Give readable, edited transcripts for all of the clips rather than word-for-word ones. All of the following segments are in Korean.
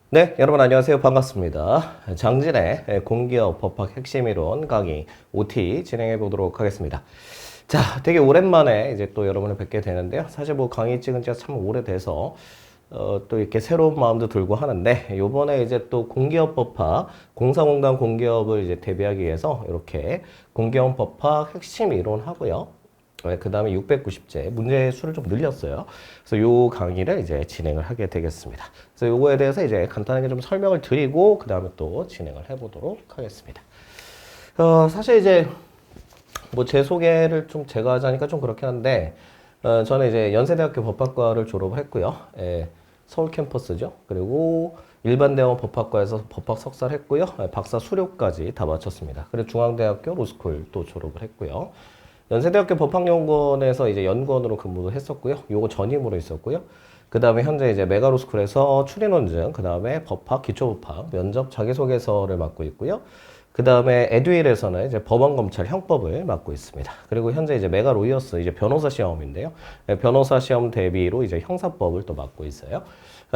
네, 여러분 안녕하세요. 반갑습니다. 장진의 공기업 법학 핵심 이론 강의 OT 진행해 보도록 하겠습니다. 자, 되게 오랜만에 이제 또 여러분을 뵙게 되는데요. 사실 뭐 강의 찍은 지가 참 오래돼서 또 이렇게 새로운 마음도 들고 하는데 요번에 이제 또 공기업 법학, 공사공단 공기업을 이제 대비하기 위해서 이렇게 공기업 법학 핵심 이론 하고요. 그 다음에 690제 문제 수를 좀 늘렸어요. 그래서 요 강의를 이제 진행을 하게 되겠습니다. 그래서 요거에 대해서 이제 간단하게 좀 설명을 드리고 그 다음에 또 진행을 해보도록 하겠습니다. 사실 이제 뭐 제 소개를 좀 제가 하자니까 좀 그렇긴 한데 저는 이제 연세대학교 법학과를 졸업을 했고요. 예, 서울 캠퍼스죠. 그리고 일반대원 법학과에서 법학 석사를 했고요. 박사 수료까지 다 마쳤습니다. 그리고 중앙대학교 로스쿨 또 졸업을 했고요. 연세대학교 법학연구원에서 이제 연구원으로 근무도 했었고요. 요거 전임으로 있었고요. 그 다음에 현재 이제 메가로스쿨에서 추리논증, 그 다음에 법학, 기초법학, 면접 자기소개서를 맡고 있고요. 그 다음에 에듀윌에서는 이제 법원검찰 형법을 맡고 있습니다. 그리고 현재 이제 메가로이어스 이제 변호사 시험인데요. 변호사 시험 대비로 이제 형사법을 또 맡고 있어요.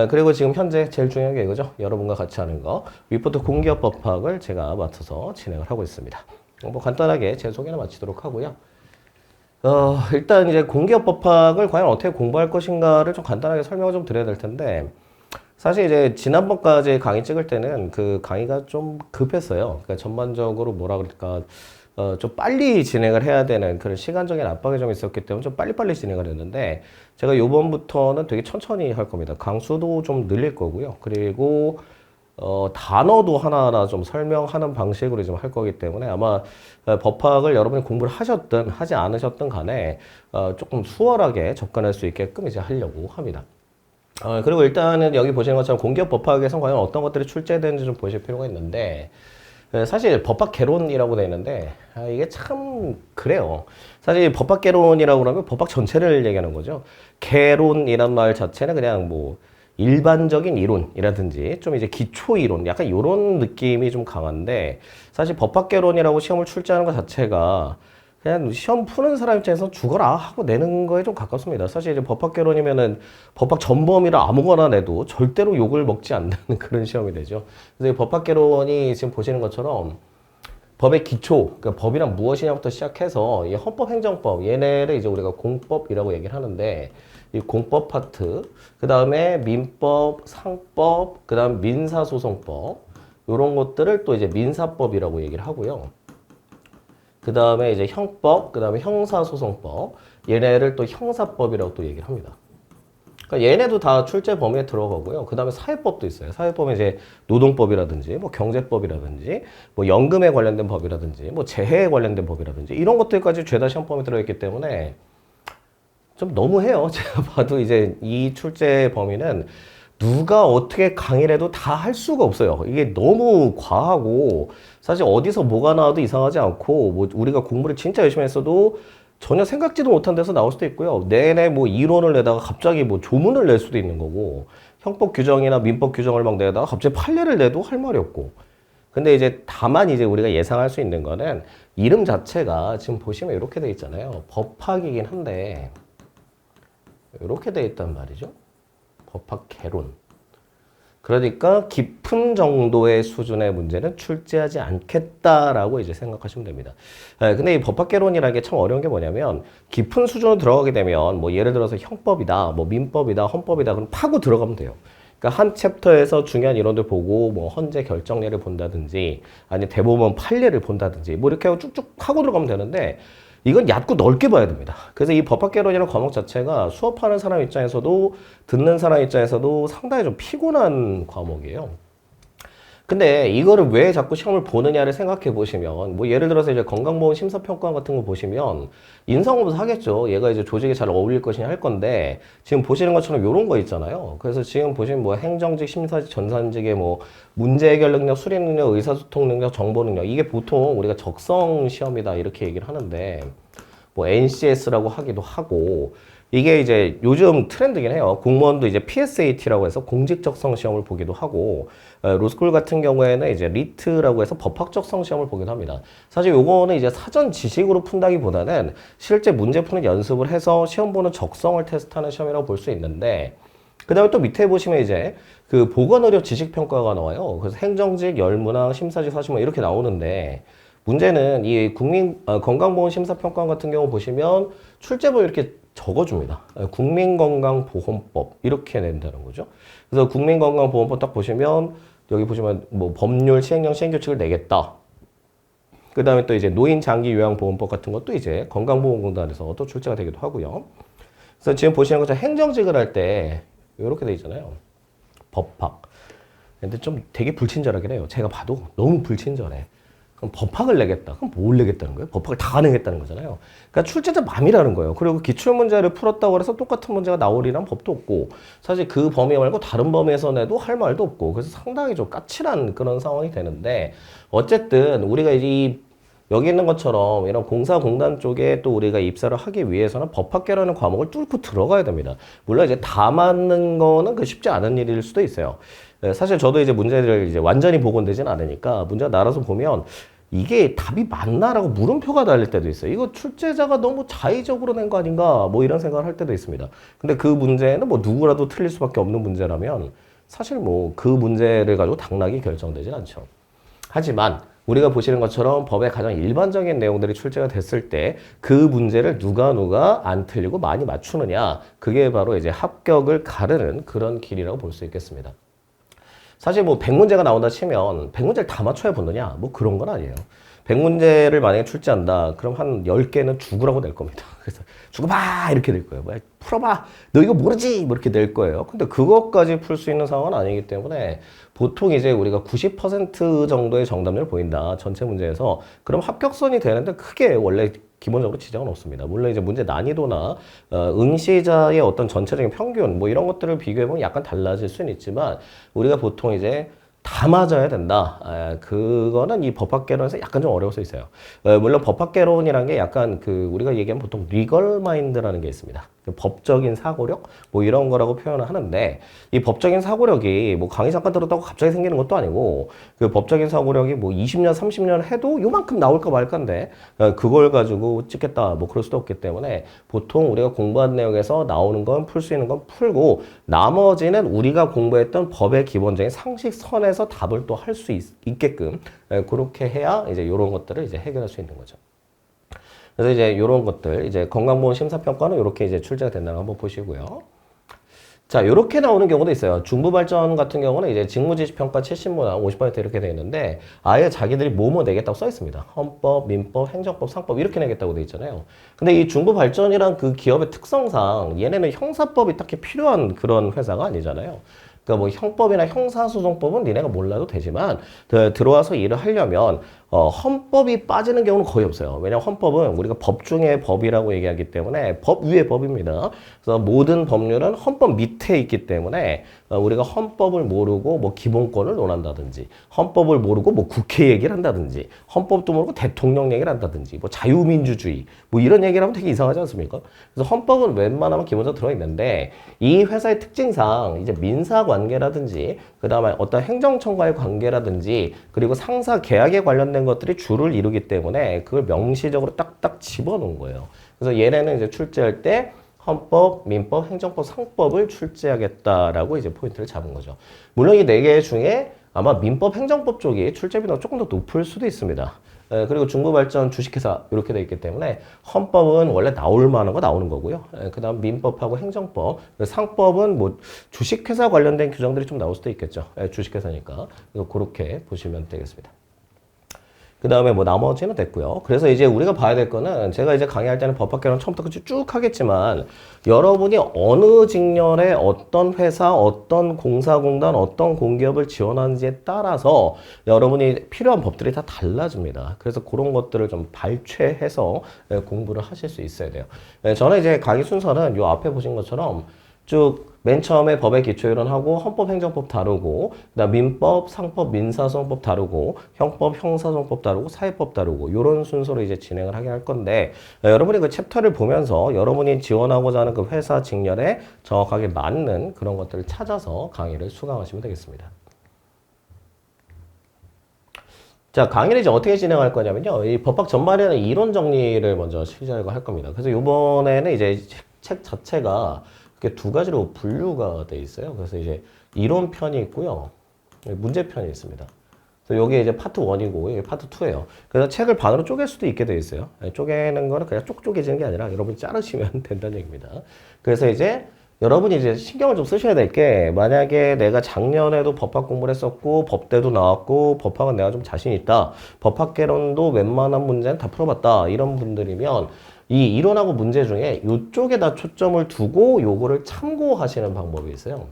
그리고 지금 현재 제일 중요한 게 이거죠. 여러분과 같이 하는 거. 위포트 공기업 법학을 제가 맡아서 진행을 하고 있습니다. 뭐 간단하게 제 소개는 마치도록 하고요. 일단 이제 공기업 법학을 과연 어떻게 공부할 것인가를 좀 간단하게 설명을 좀 드려야 될 텐데, 사실 이제 지난번까지 강의 찍을 때는 그 강의가 좀 급했어요. 그러니까 전반적으로 뭐라 그럴까, 좀 빨리 진행을 해야 되는 그런 시간적인 압박이 좀 있었기 때문에 좀 빨리빨리 진행을 했는데, 제가 요번부터는 되게 천천히 할 겁니다. 강수도 좀 늘릴 거고요. 그리고 단어도 하나하나 좀 설명하는 방식으로 좀 할 거기 때문에 아마 법학을 여러분이 공부를 하셨든 하지 않으셨든 간에 조금 수월하게 접근할 수 있게끔 이제 하려고 합니다. 그리고 일단은 여기 보시는 것처럼 공기업 법학에서 과연 어떤 것들이 출제되는지 좀 보실 필요가 있는데, 사실 법학 개론이라고 되어 있는데 이게 참 그래요. 사실 법학 개론이라고 하면 법학 전체를 얘기하는 거죠. 개론이란 말 자체는 그냥 뭐 일반적인 이론이라든지 좀 이제 기초 이론 약간 이런 느낌이 좀 강한데, 사실 법학개론이라고 시험을 출제하는 것 자체가 그냥 시험 푸는 사람 입장에서 죽어라 하고 내는 거에 좀 가깝습니다. 사실 이제 법학개론이면은 법학 전범이라 아무거나 내도 절대로 욕을 먹지 않는 그런 시험이 되죠. 그래서 이 법학개론이 지금 보시는 것처럼 법의 기초, 그러니까 법이란 무엇이냐부터 시작해서 이 헌법행정법, 얘네를 이제 우리가 공법이라고 얘기를 하는데, 이 공법 파트, 그 다음에 민법, 상법, 그 다음 민사소송법, 요런 것들을 또 이제 민사법이라고 얘기를 하고요. 그 다음에 이제 형법, 그 다음에 형사소송법, 얘네를 또 형사법이라고 또 얘기를 합니다. 그러니까 얘네도 다 출제 범위에 들어가고요. 그 다음에 사회법도 있어요. 사회법은 이제 노동법이라든지, 뭐 경제법이라든지, 뭐 연금에 관련된 법이라든지, 뭐 재해에 관련된 법이라든지, 이런 것들까지 죄다 시험 범위에 들어있기 때문에 좀 너무해요. 제가 봐도 이제 이 출제 범위는 누가 어떻게 강의를 해도 다 할 수가 없어요. 이게 너무 과하고, 사실 어디서 뭐가 나와도 이상하지 않고, 뭐 우리가 공부를 진짜 열심히 했어도 전혀 생각지도 못한 데서 나올 수도 있고요. 내내 뭐 이론을 내다가 갑자기 뭐 조문을 낼 수도 있는 거고, 형법 규정이나 민법 규정을 막 내다가 갑자기 판례를 내도 할 말이 없고. 근데 이제 다만 이제 우리가 예상할 수 있는 거는 이름 자체가 지금 보시면 이렇게 돼 있잖아요. 법학이긴 한데, 이렇게 돼 있단 말이죠. 법학 개론. 그러니까 깊은 정도의 수준의 문제는 출제하지 않겠다라고 이제 생각하시면 됩니다. 근데 이 법학개론이라는 게 참 어려운 게 뭐냐면, 깊은 수준으로 들어가게 되면 뭐 예를 들어서 형법이다, 뭐 민법이다, 헌법이다, 그럼 파고 들어가면 돼요. 그러니까 한 챕터에서 중요한 이론들 보고 뭐 헌재 결정례를 본다든지 아니 대법원 판례를 본다든지 뭐 이렇게 하고 쭉쭉 하고 들어가면 되는데, 이건 얕고 넓게 봐야 됩니다. 그래서 이 법학개론이라는 과목 자체가 수업하는 사람 입장에서도 듣는 사람 입장에서도 상당히 좀 피곤한 과목이에요. 근데 이거를 왜 자꾸 시험을 보느냐를 생각해 보시면, 뭐 예를 들어서 이제 건강보험 심사평가 같은 거 보시면 인성검사 하겠죠. 얘가 이제 조직에 잘 어울릴 것이냐 할 건데, 지금 보시는 것처럼 이런 거 있잖아요. 그래서 지금 보시면 뭐 행정직, 심사직, 전산직의 뭐 문제 해결 능력, 수립 능력, 의사소통 능력, 정보 능력, 이게 보통 우리가 적성 시험이다 이렇게 얘기를 하는데, 뭐 NCS라고 하기도 하고, 이게 이제 요즘 트렌드긴 해요. 공무원도 이제 PSAT라고 해서 공직적성 시험을 보기도 하고, 로스쿨 같은 경우에는 이제 리트라고 해서 법학적성 시험을 보기도 합니다. 사실 요거는 이제 사전 지식으로 푼다기보다는 실제 문제 푸는 연습을 해서 시험 보는 적성을 테스트하는 시험이라고 볼 수 있는데, 그 다음에 또 밑에 보시면 이제 그 보건의료 지식평가가 나와요. 그래서 행정직, 열문항, 심사직, 사시문 이렇게 나오는데 문제는 이 건강보험심사평가 같은 경우 보시면 출제簿 이렇게 적어줍니다. 국민건강보험법 이렇게 낸다는 거죠. 그래서 국민건강보험법 딱 보시면 여기 보시면 뭐 법률, 시행령, 시행규칙을 내겠다. 그 다음에 또 이제 노인장기요양보험법 같은 것도 이제 건강보험공단에서 또 출제가 되기도 하고요. 그래서 지금 보시는 것처럼 행정직을 할 때 이렇게 돼 있잖아요. 법학. 근데 좀 되게 불친절하긴 해요. 제가 봐도 너무 불친절해. 그럼 법학을 내겠다. 그럼 뭘 내겠다는 거예요? 법학을 다 내겠다는 거잖아요. 그러니까 출제자 맘이라는 거예요. 그리고 기출문제를 풀었다고 해서 똑같은 문제가 나오리란 법도 없고 사실 그 범위 말고 다른 범위에서 내도 할 말도 없고 그래서 상당히 좀 까칠한 그런 상황이 되는데 어쨌든 우리가 여기 있는 것처럼 이런 공사공단 쪽에 또 우리가 입사를 하기 위해서는 법학계라는 과목을 뚫고 들어가야 됩니다. 물론 이제 다 맞는 거는 그 쉽지 않은 일일 수도 있어요. 사실 저도 이제 문제를 이제 완전히 복원되진 않으니까 문제가 날아서 보면 이게 답이 맞나라고 물음표가 달릴 때도 있어요. 이거 출제자가 너무 자의적으로 낸 거 아닌가 뭐 이런 생각을 할 때도 있습니다. 근데 그 문제는 뭐 누구라도 틀릴 수밖에 없는 문제라면 사실 뭐 그 문제를 가지고 당락이 결정되진 않죠. 하지만 우리가 보시는 것처럼 법의 가장 일반적인 내용들이 출제가 됐을 때 그 문제를 누가 안 틀리고 많이 맞추느냐 그게 바로 이제 합격을 가르는 그런 길이라고 볼 수 있겠습니다. 사실 뭐 100문제가 나온다 치면 100문제를 다 맞춰야 붙느냐 뭐 그런 건 아니에요. 100문제를 만약에 출제한다 그럼 한 10개는 죽으라고 낼 겁니다. 그래서 죽어봐 이렇게 낼 거예요. 뭐 풀어봐 너 이거 모르지 뭐 이렇게 낼 거예요. 근데 그것까지 풀 수 있는 상황은 아니기 때문에 보통 이제 우리가 90% 정도의 정답률을 보인다 전체 문제에서 그럼 합격선이 되는데 크게 원래 기본적으로 지장은 없습니다. 물론 이제 문제 난이도나 응시자의 어떤 전체적인 평균 뭐 이런 것들을 비교해보면 약간 달라질 수는 있지만 우리가 보통 이제 다 맞아야 된다. 그거는 이 법학개론에서 약간 좀 어려울 수 있어요. 물론 법학개론이라는 게 약간 그 우리가 얘기하면 보통 리걸 마인드라는 게 있습니다. 법적인 사고력 뭐 이런 거라고 표현을 하는데 이 법적인 사고력이 뭐 강의 잠깐 들었다고 갑자기 생기는 것도 아니고 그 법적인 사고력이 뭐 20년 30년 해도 요만큼 나올까 말까인데 그걸 가지고 찍겠다 뭐 그럴 수도 없기 때문에 보통 우리가 공부한 내용에서 나오는 건 풀 수 있는 건 풀고 나머지는 우리가 공부했던 법의 기본적인 상식선에서 답을 또 할 수 있게끔 그렇게 해야 이제 이런 것들을 이제 해결할 수 있는 거죠. 그래서 이제 이런 것들, 이제 건강보험 심사평가는 이렇게 이제 출제가 된다는 거 한번 보시고요. 자, 이렇게 나오는 경우도 있어요. 중부발전 같은 경우는 이제 직무지시평가 70문항 50% 이렇게 되어 있는데 아예 자기들이 뭐뭐 내겠다고 써 있습니다. 헌법, 민법, 행정법, 상법 이렇게 내겠다고 되어 있잖아요. 근데 이 중부발전이란 그 기업의 특성상 얘네는 형사법이 딱히 필요한 그런 회사가 아니잖아요. 그러니까 뭐 형법이나 형사소송법은 니네가 몰라도 되지만 들어와서 일을 하려면 헌법이 빠지는 경우는 거의 없어요. 왜냐하면 헌법은 우리가 법 중에 법이라고 얘기하기 때문에 법 위의 법입니다. 그래서 모든 법률은 헌법 밑에 있기 때문에 우리가 헌법을 모르고 뭐 기본권을 논한다든지 헌법을 모르고 뭐 국회 얘기를 한다든지 헌법도 모르고 대통령 얘기를 한다든지 뭐 자유민주주의 뭐 이런 얘기를 하면 되게 이상하지 않습니까? 그래서 헌법은 웬만하면 기본적으로 들어있는데 이 회사의 특징상 이제 민사관계라든지 그 다음에 어떤 행정청과의 관계라든지 그리고 상사 계약에 관련된 것들이 주를 이루기 때문에 그걸 명시적으로 딱딱 집어넣은 거예요. 그래서 얘네는 이제 출제할 때 헌법, 민법, 행정법, 상법을 출제하겠다라고 이제 포인트를 잡은 거죠. 물론 이 네 개 중에 아마 민법, 행정법 쪽이 출제비가 조금 더 높을 수도 있습니다. 그리고 중부발전 주식회사 이렇게 돼 있기 때문에 헌법은 원래 나올 만한 거 나오는 거고요. 그 다음 민법하고 행정법, 상법은 뭐 주식회사 관련된 규정들이 좀 나올 수도 있겠죠. 주식회사니까. 그렇게 보시면 되겠습니다. 그 다음에 뭐 나머지는 됐고요. 그래서 이제 우리가 봐야 될 거는 제가 이제 강의할 때는 법학개론 처음부터 끝까지 쭉 하겠지만 여러분이 어느 직렬에 어떤 회사, 어떤 공사공단, 어떤 공기업을 지원하는지에 따라서 여러분이 필요한 법들이 다 달라집니다. 그래서 그런 것들을 좀 발췌해서 공부를 하실 수 있어야 돼요. 저는 이제 강의 순서는 요 앞에 보신 것처럼 쭉 맨 처음에 법의 기초이론하고 헌법, 행정법 다루고 그다음 민법, 상법, 민사소송법 다루고 형법, 형사소송법 다루고 사회법 다루고 이런 순서로 이제 진행을 하게 할 건데 여러분이 그 챕터를 보면서 여러분이 지원하고자 하는 그 회사 직렬에 정확하게 맞는 그런 것들을 찾아서 강의를 수강하시면 되겠습니다. 자, 강의를 이제 어떻게 진행할 거냐면요. 이 법학 전반에는 이론 정리를 먼저 시작을 할 겁니다. 그래서 이번에는 이제 책 자체가 그게 두 가지로 분류가 돼 있어요. 그래서 이제 이론편이 있고요. 문제편이 있습니다. 그래서 여기 이제 파트 1이고 여기 파트 2예요. 그래서 책을 반으로 쪼갤 수도 있게 돼 있어요. 쪼개는 거는 그냥 쪽 쪼개지는 게 아니라 여러분이 자르시면 된다는 얘기입니다. 그래서 이제 여러분이 이제 신경을 좀 쓰셔야 될 게, 만약에 내가 작년에도 법학 공부를 했었고 법대도 나왔고 법학은 내가 좀 자신 있다, 법학개론도 웬만한 문제는 다 풀어봤다, 이런 분들이면 이 이론하고 문제 중에 이쪽에다 초점을 두고 요거를 참고하시는 방법이 있어요.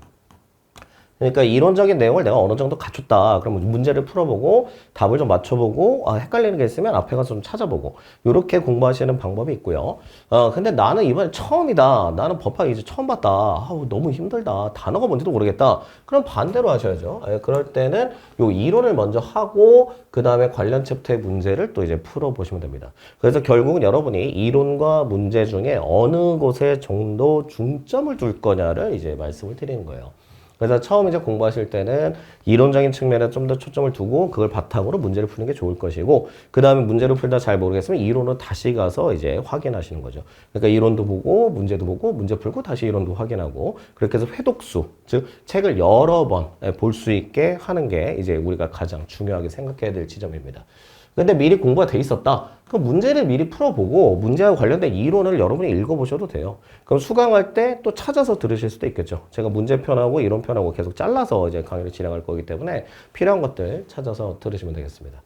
그러니까 이론적인 내용을 내가 어느 정도 갖췄다, 그러면 문제를 풀어보고 답을 좀 맞춰보고, 헷갈리는 게 있으면 앞에 가서 좀 찾아보고, 이렇게 공부하시는 방법이 있고요. 근데 나는 이번에 처음이다, 나는 법학 이제 처음 봤다, 너무 힘들다, 단어가 뭔지도 모르겠다, 그럼 반대로 하셔야죠. 그럴 때는 요 이론을 먼저 하고 그 다음에 관련 챕터의 문제를 또 이제 풀어보시면 됩니다. 그래서 결국은 여러분이 이론과 문제 중에 어느 곳에 정도 중점을 둘 거냐를 이제 말씀을 드리는 거예요. 그래서 처음 이제 공부하실 때는 이론적인 측면에 좀 더 초점을 두고 그걸 바탕으로 문제를 푸는 게 좋을 것이고, 그 다음에 문제를 풀다 잘 모르겠으면 이론을 다시 가서 이제 확인하시는 거죠. 그러니까 이론도 보고 문제도 보고 문제 풀고 다시 이론도 확인하고, 그렇게 해서 회독수, 즉 책을 여러 번 볼 수 있게 하는 게 이제 우리가 가장 중요하게 생각해야 될 지점입니다. 근데 미리 공부가 돼 있었다, 그럼 문제를 미리 풀어보고 문제와 관련된 이론을 여러분이 읽어보셔도 돼요. 그럼 수강할 때 또 찾아서 들으실 수도 있겠죠. 제가 문제편하고 이론편하고 계속 잘라서 이제 강의를 진행할 거기 때문에 필요한 것들 찾아서 들으시면 되겠습니다.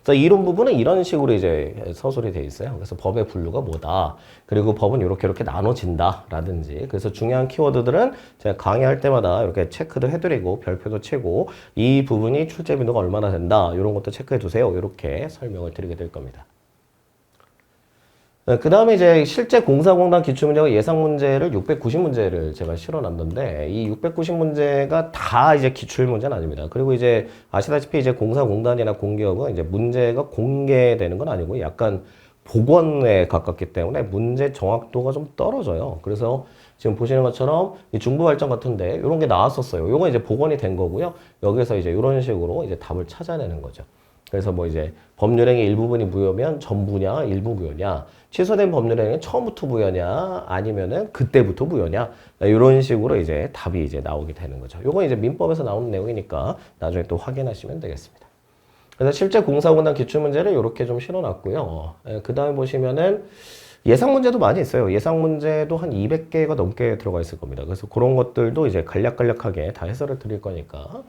그래서 이론 부분은 이런 식으로 이제 서술이 돼 있어요. 그래서 법의 분류가 뭐다, 그리고 법은 이렇게 나눠진다 라든지, 그래서 중요한 키워드들은 제가 강의할 때마다 이렇게 체크도 해드리고 별표도 치고, 이 부분이 출제 빈도가 얼마나 된다, 이런 것도 체크해 두세요, 이렇게 설명을 드리게 될 겁니다. 그 다음에 이제 실제 공사공단 기출문제와 예상문제를 690문제를 제가 실어놨는데, 이 690문제가 다 이제 기출문제는 아닙니다. 그리고 이제 아시다시피 이제 공사공단이나 공기업은 이제 문제가 공개되는 건 아니고 약간 복원에 가깝기 때문에 문제 정확도가 좀 떨어져요. 그래서 지금 보시는 것처럼 이 중부발전 같은데 이런 게 나왔었어요. 요건 이제 복원이 된 거고요. 여기서 이제 이런 식으로 이제 답을 찾아내는 거죠. 그래서 뭐 이제 법률행위 일부분이 무효면 전부냐 일부 무효냐, 취소된 법률행위 처음부터 무효냐 아니면은 그때부터 무효냐, 이런 식으로 이제 답이 이제 나오게 되는 거죠. 요건 이제 민법에서 나오는 내용이니까 나중에 또 확인하시면 되겠습니다. 그래서 실제 공사공단 기출문제를 이렇게 좀 실어놨고요. 그 다음에 보시면은 예상문제도 많이 있어요. 예상문제도 한 200개가 넘게 들어가 있을 겁니다. 그래서 그런 것들도 이제 간략간략하게 다 해설을 드릴 거니까.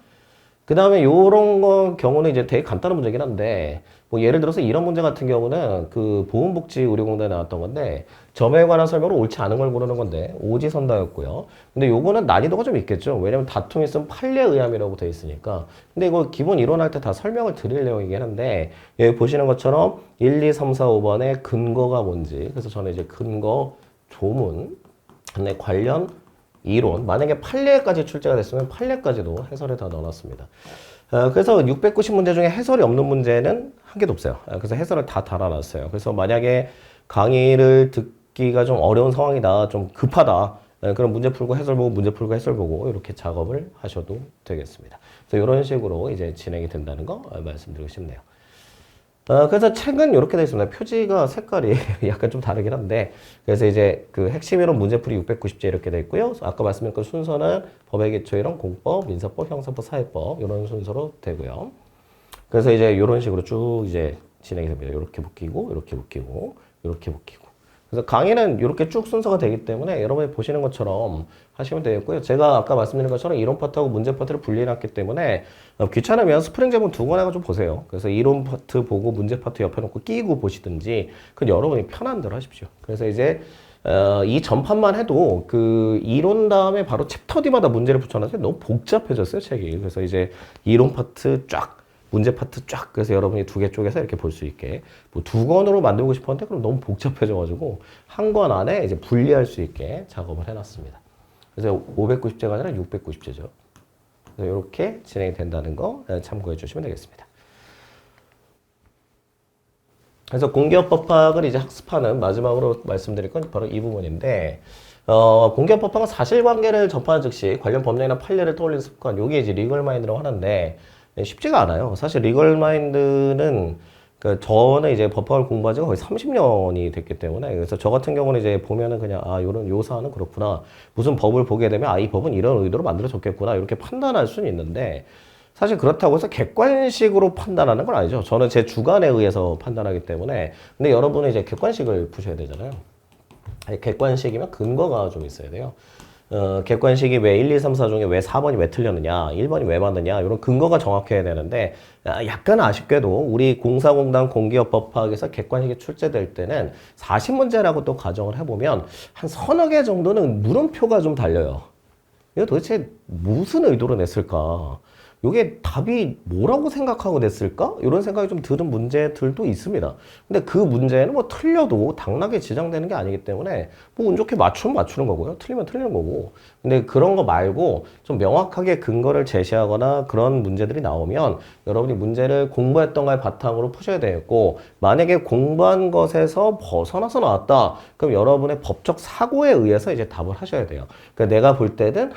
그 다음에 요런 경우는 이제 되게 간단한 문제긴 한데, 뭐 예를 들어서 이런 문제 같은 경우는 그 보건복지의료공단에 나왔던 건데, 점에 관한 설명으로 옳지 않은 걸 고르는 건데 오지선다였고요. 근데 요거는 난이도가 좀 있겠죠. 왜냐면 다툼이 있으면 판례 의함이라고 돼 있으니까. 근데 이거 기본 이론할 때 다 설명을 드릴 내용이긴 한데, 여기 보시는 것처럼 1, 2, 3, 4, 5번의 근거가 뭔지, 그래서 저는 이제 근거 조문, 근데 관련 이론, 만약에 판례까지 출제가 됐으면 판례까지도 해설에 다 넣어놨습니다. 그래서 690문제 중에 해설이 없는 문제는 한 개도 없어요. 그래서 해설을 다 달아놨어요. 그래서 만약에 강의를 듣기가 좀 어려운 상황이다, 좀 급하다, 그럼 문제 풀고 해설 보고 문제 풀고 해설 보고 이렇게 작업을 하셔도 되겠습니다. 그래서 이런 식으로 이제 진행이 된다는 거 말씀드리고 싶네요. 그래서 책은 이렇게 되어 있습니다. 표지가 색깔이 약간 좀 다르긴 한데, 그래서 이제 그 핵심 이론 문제풀이 690제 이렇게 되어 있고요. 아까 말씀드린 순서는 법의 기초 이론, 공법, 민사법, 형사법, 사회법 이런 순서로 되고요. 그래서 이제 이런 식으로 쭉 이제 진행이 됩니다. 이렇게 묶이고, 이렇게 묶이고, 이렇게 묶이고. 그래서 강의는 이렇게 쭉 순서가 되기 때문에 여러분이 보시는 것처럼 하시면 되겠고요. 제가 아까 말씀드린 것처럼 이론 파트하고 문제 파트를 분리해놨기 때문에 귀찮으면 스프링 제본 두 권 해가지고 보세요. 그래서 이론 파트 보고 문제 파트 옆에 놓고 끼고 보시든지, 그건 여러분이 편한 대로 하십시오. 그래서 이제 이 전판만 해도 그 이론 다음에 바로 챕터 D마다 문제를 붙여놨는데 너무 복잡해졌어요, 책이. 그래서 이제 이론 파트 쫙, 문제 파트 쫙, 그래서 여러분이 두 개 쪼개서 이렇게 볼 수 있게, 뭐 두 권으로 만들고 싶었는데 그럼 너무 복잡해져가지고 한 권 안에 이제 분리할 수 있게 작업을 해놨습니다. 그래서 590제가 아니라 690제죠. 그래서 이렇게 진행이 된다는 거 참고해 주시면 되겠습니다. 그래서 공기업법학을 이제 학습하는 마지막으로 말씀드릴 건 바로 이 부분인데, 공기업법학은 사실관계를 접하는 즉시 관련 법령이나 판례를 떠올리는 습관, 요게 이제 리걸마인드라고 하는데 쉽지가 않아요. 사실 리걸마인드는 그러니까 저는 이제 법학을 공부한 지가 거의 30년이 됐기 때문에 그래서 저 같은 경우는 이제 보면은 그냥 요런 요 사안은 그렇구나. 무슨 법을 보게 되면 이 법은 이런 의도로 만들어졌겠구나. 이렇게 판단할 수는 있는데 사실 그렇다고 해서 객관식으로 판단하는 건 아니죠. 저는 제 주관에 의해서 판단하기 때문에 근데 여러분은 이제 객관식을 푸셔야 되잖아요. 객관식이면 근거가 좀 있어야 돼요. 객관식이 왜 1, 2, 3, 4 중에 왜 4번이 왜 틀렸느냐, 1번이 왜 맞느냐, 이런 근거가 정확해야 되는데, 약간 아쉽게도 우리 공사공단 공기업법학에서 객관식이 출제될 때는 40문제라고 또 가정을 해보면 한 서너 개 정도는 물음표가 좀 달려요. 이거 도대체 무슨 의도로 냈을까? 이게 답이 뭐라고 생각하고 냈을까? 이런 생각이 좀 드는 문제들도 있습니다. 근데 그 문제는 뭐 틀려도 당락에 지정되는 게 아니기 때문에 뭐 운 좋게 맞추면 맞추는 거고요. 틀리면 틀리는 거고. 근데 그런 거 말고 좀 명확하게 근거를 제시하거나 그런 문제들이 나오면 여러분이 문제를 공부했던 거에 바탕으로 푸셔야 되겠고 만약에 공부한 것에서 벗어나서 나왔다. 그럼 여러분의 법적 사고에 의해서 이제 답을 하셔야 돼요. 그러니까 내가 볼 때는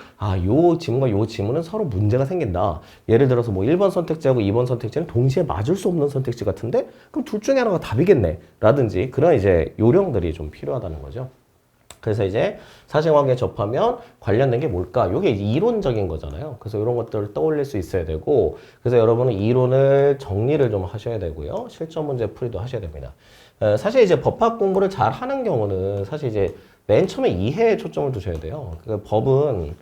요 지문과 요 지문은 서로 문제가 생긴다. 예를 들어서 뭐 1번 선택지하고 2번 선택지는 동시에 맞을 수 없는 선택지 같은데 그럼 둘 중에 하나가 답이겠네 라든지 그런 이제 요령들이 좀 필요하다는 거죠. 그래서 이제 사실관계에 접하면 관련된 게 뭘까? 이게 이론적인 거잖아요. 그래서 이런 것들을 떠올릴 수 있어야 되고 그래서 여러분은 이론을 정리를 좀 하셔야 되고요. 실전 문제 풀이도 하셔야 됩니다. 사실 이제 법학 공부를 잘 하는 경우는 사실 이제 맨 처음에 이해에 초점을 두셔야 돼요. 그러니까 법은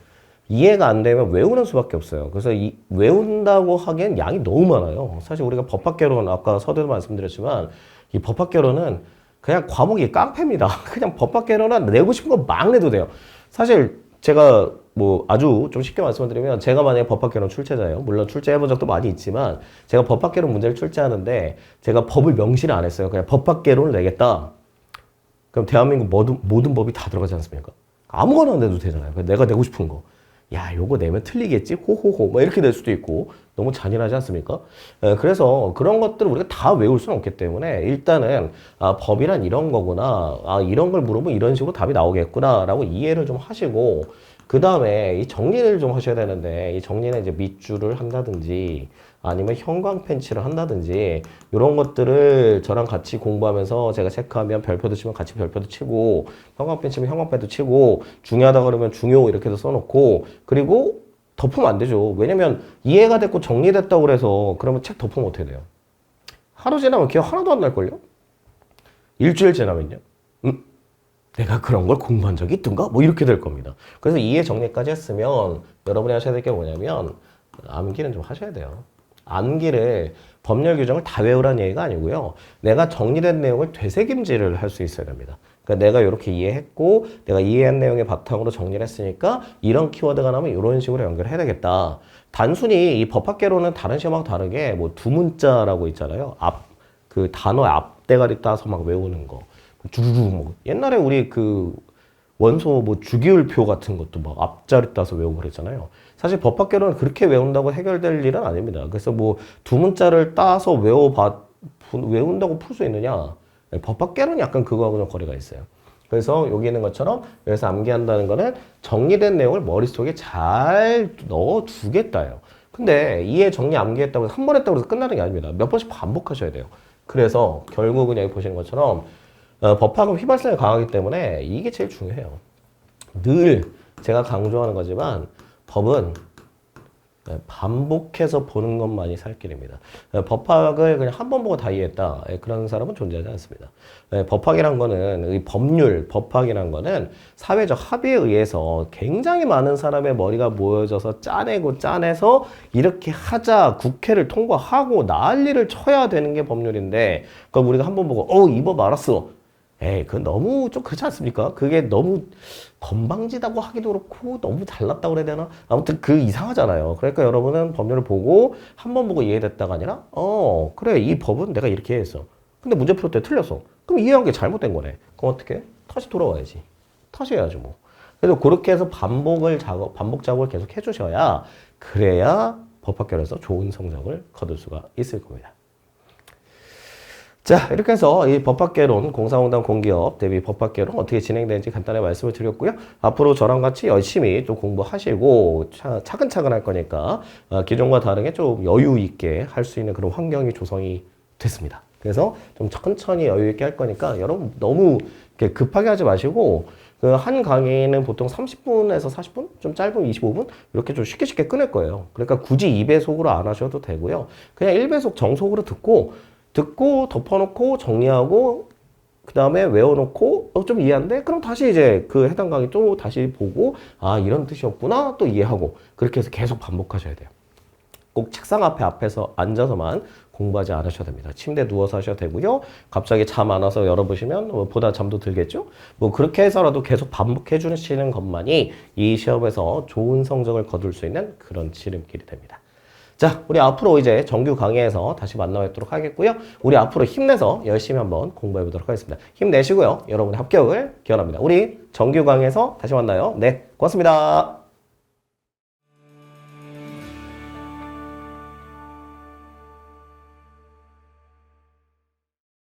이해가 안 되면 외우는 수밖에 없어요. 그래서 외운다고 하기엔 양이 너무 많아요. 사실 우리가 법학개론, 아까 서두에도 말씀드렸지만, 이 법학개론은 그냥 과목이 깡패입니다. 그냥 법학개론은 내고 싶은 거 막 내도 돼요. 사실 제가 뭐 아주 좀 쉽게 말씀드리면, 제가 만약에 법학개론 출제자예요. 물론 출제해본 적도 많이 있지만, 제가 법학개론 문제를 출제하는데, 제가 법을 명시를 안 했어요. 그냥 법학개론을 내겠다. 그럼 대한민국 모든 법이 다 들어가지 않습니까? 아무거나 내도 되잖아요. 내가 내고 싶은 거. 야, 요거 내면 틀리겠지? 호호호. 뭐 이렇게 될 수도 있고 너무 잔인하지 않습니까? 그래서 그런 것들을 우리가 다 외울 수는 없기 때문에 일단은 법이란 이런 거구나. 이런 걸 물어보면 이런 식으로 답이 나오겠구나 라고 이해를 좀 하시고 그 다음에 이 정리를 좀 하셔야 되는데 이 정리는 이제 밑줄을 한다든지 아니면 형광 펜치를 한다든지 이런 것들을 저랑 같이 공부하면서 제가 체크하면 별표도 치면 같이 별표도 치고 형광 펜 치면 형광 펜도 치고 중요하다 그러면 중요 이렇게도 써놓고 그리고 덮으면 안 되죠. 왜냐면 이해가 됐고 정리됐다고 그래서 그러면 책 덮으면 어떻게 돼요? 하루 지나면 기억 하나도 안 날걸요? 일주일 지나면요? 내가 그런 걸 공부한 적이 있던가? 뭐 이렇게 될 겁니다. 그래서 이해 정리까지 했으면 여러분이 하셔야 될 게 뭐냐면 암기는 좀 하셔야 돼요. 암기를 법률 규정을 다 외우라는 얘기가 아니고요. 내가 정리된 내용을 되새김질을 할 수 있어야 됩니다. 그러니까 내가 이렇게 이해했고 내가 이해한 내용의 바탕으로 정리를 했으니까 이런 키워드가 나오면 이런 식으로 연결해야 되겠다. 단순히 이 법학개론은 다른 시험하고 다르게 뭐 두 문자라고 있잖아요. 그 단어의 앞대가리 따서 막 외우는 거. 주르르 뭐 옛날에 우리 그 원소 뭐 주기율표 같은 것도 막 앞자리 따서 외우고 그랬잖아요. 사실 법학개론은 그렇게 외운다고 해결될 일은 아닙니다. 그래서 뭐 두 문자를 따서 외운다고 풀 수 있느냐? 법학개론이 약간 그거하고 좀 거리가 있어요. 그래서 여기 있는 것처럼 여기서 암기한다는 거는 정리된 내용을 머릿속에 잘 넣어두겠다예요. 근데 이해 정리 암기했다고 해서 한 번 했다고 해서 끝나는 게 아닙니다. 몇 번씩 반복하셔야 돼요. 그래서 결국은 여기 보시는 것처럼 법학은 휘발성이 강하기 때문에 이게 제일 중요해요. 늘 제가 강조하는 거지만 법은 반복해서 보는 것만이 살 길입니다. 법학을 그냥 한 번 보고 다 이해했다. 그런 사람은 존재하지 않습니다. 법학이란 거는, 이 법률, 법학이란 거는 사회적 합의에 의해서 굉장히 많은 사람의 머리가 모여져서 짜내서 이렇게 하자, 국회를 통과하고 난리를 쳐야 되는 게 법률인데, 그럼 우리가 한 번 보고, 이 법 알았어. 그건 너무 좀 그렇지 않습니까? 그게 너무 건방지다고 하기도 그렇고 너무 잘났다고 그래야 되나? 아무튼 그 이상하잖아요. 그러니까 여러분은 법률을 보고 한 번 보고 이해됐다가 아니라 그래 이 법은 내가 이렇게 했어. 근데 문제 풀 때 틀렸어. 그럼 이해한 게 잘못된 거네. 그럼 어떻게? 다시 돌아와야지. 다시 해야지 뭐. 그래서 그렇게 해서 반복 작업을 계속 해주셔야 그래야 법학교에서 좋은 성적을 거둘 수가 있을 겁니다. 자, 이렇게 해서 이 법학개론, 공사공단 공기업 대비 법학개론 어떻게 진행되는지 간단히 말씀을 드렸고요. 앞으로 저랑 같이 열심히 좀 공부하시고 차근차근 할 거니까 기존과 다르게 좀 여유 있게 할 수 있는 그런 환경이 조성이 됐습니다. 그래서 좀 천천히 여유 있게 할 거니까 여러분 너무 이렇게 급하게 하지 마시고 그 한 강의는 보통 30분에서 40분? 좀 짧으면 25분? 이렇게 좀 쉽게 쉽게 끊을 거예요. 그러니까 굳이 2배속으로 안 하셔도 되고요. 그냥 1배속 정속으로 듣고 덮어놓고 정리하고 그 다음에 외워놓고 좀 이해한데? 그럼 다시 이제 그 해당 강의 또 다시 보고 아 이런 뜻이었구나 또 이해하고 그렇게 해서 계속 반복하셔야 돼요. 꼭 책상 앞에서 앉아서만 공부하지 않으셔도 됩니다. 침대에 누워서 하셔도 되고요. 갑자기 잠 안 와서 열어보시면 보다 잠도 들겠죠? 뭐 그렇게 해서라도 계속 반복해 주시는 것만이 이 시험에서 좋은 성적을 거둘 수 있는 그런 지름길이 됩니다. 자, 우리 앞으로 이제 정규 강의에서 다시 만나뵙도록 하겠고요. 우리 앞으로 힘내서 열심히 한번 공부해 보도록 하겠습니다. 힘내시고요. 여러분의 합격을 기원합니다. 우리 정규 강의에서 다시 만나요. 네, 고맙습니다.